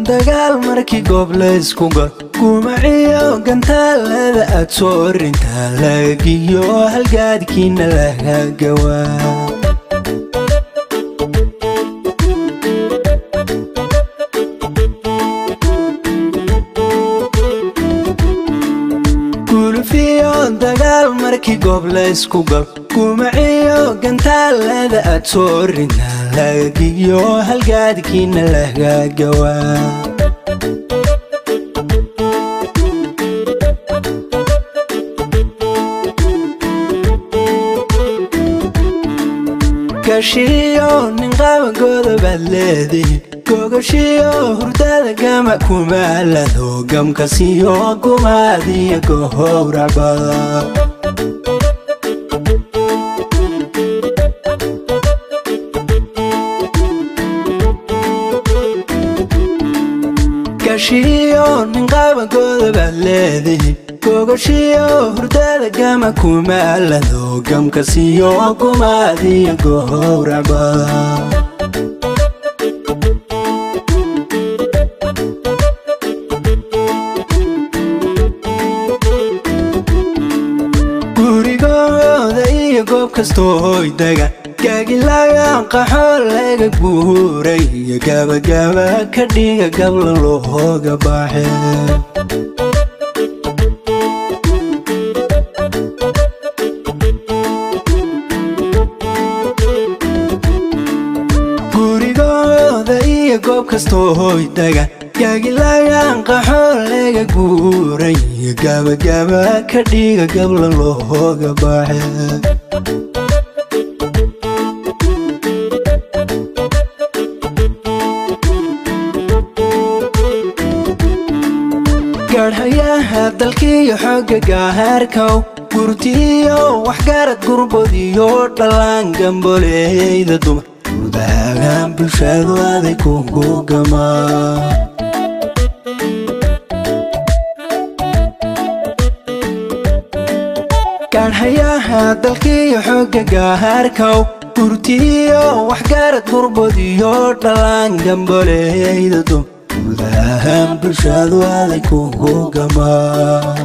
dagaal markii goob la isku gal kumaciyo gantaalada aad soo orinta lagagiyo halgaadkiina laga gawaa gulfiyo dagaal markii goob la isku gal kumaciyo gantaalada aad soo orinta lagagiyo halgaadkiina laga gawaa gashiyo nin qabagooda baad leedihi gogashiyo hurdada gama kumaalado gamkasiyo gumaadiyo gohowracbada gashiyo nin qabagooda baad leedihi gogashiyo hurdada gama kumaalado gamkasiyo gumaadiyo gohowracbada gurigooda iyo goob kastoo hoydaga gaagilagan qaxool laga guuray iyo gabagaba ka dhiga gabla looga baaxe gurigooda iyo goob kastoo hoydaga gaagilagan qaxool laga guuray iyo gabagaba ka dhiga gabla looga baaxe garhayaha dalkiyo xooga gaharkow gurtiyo waxgarad gurbodiyo dhalaan gamboleyda dumar gudahaan bulshadu aday kugu gamaa garhayaha dalkiyo xooga gaharkow gurtiyo waxgarad gurbodiyo dhalaan gamboleyda dumar gudahaan bulshadu aday kugu gamaa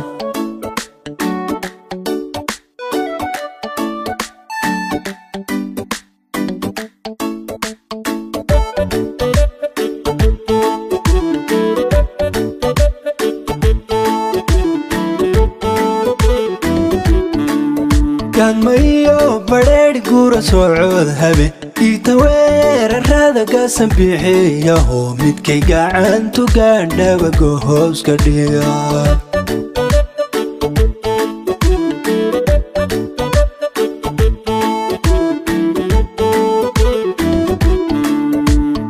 gaadmayo badheedh gura socod habe igta weerarada gasan bixiyaho midkay gacantu gaandhaba gohooska dhiga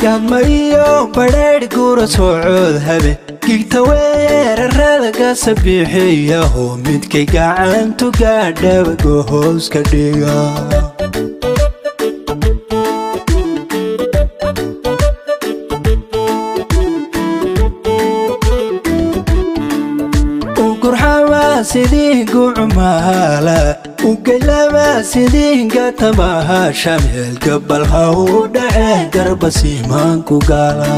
gaadmayo badheedh gura socod habe igta weerarada gasan bixiyaho midkay gacantu gaandhaba gohooska dhiga sidii gucmaala ugalama sidii gatamaha shameel gabalha u dhace garba siimaanku gaala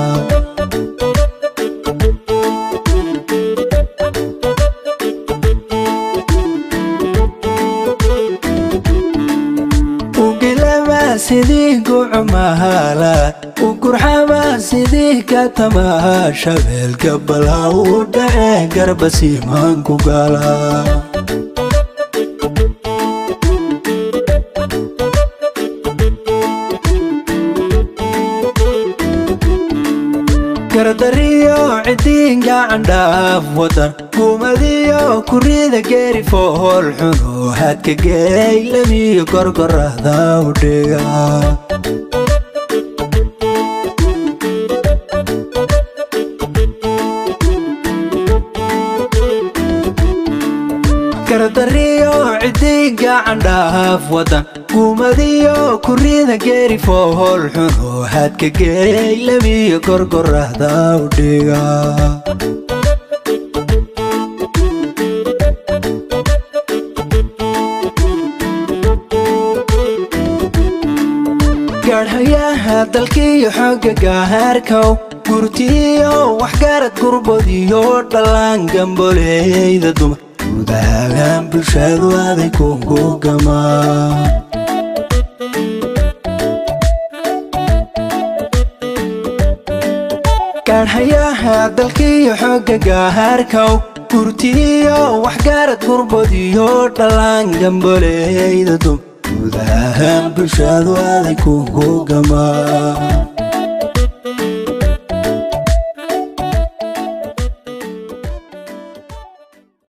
ugalama sidii gucmaala ugurxama sidii gatamaha shameel gabalha u dhace garba siimaanku gaala gardariyo cidiin gacan dhaaf wadan gumadiyo kurida geeri fool xuno hadka geeylamiyo gorgorada u dhiga kardariyo cidiga candhaaf wadan gumadiyo kurida geeri fool xun oo hadka geey labiyo gorgorahda u dhiga garhayaha dalkiyo xooga gaharkow gurtiyo waxgarad gurbodiyo dhalaan gamboleyda dumar gudahaan bulshadu aday kugu gamaa garhayaha dalkiyo xooga gaharkow gurtiyo waxgarad gurbodiyo dhalaan gamboleyda dumar gudahaan bulshadu aday kugu gamaa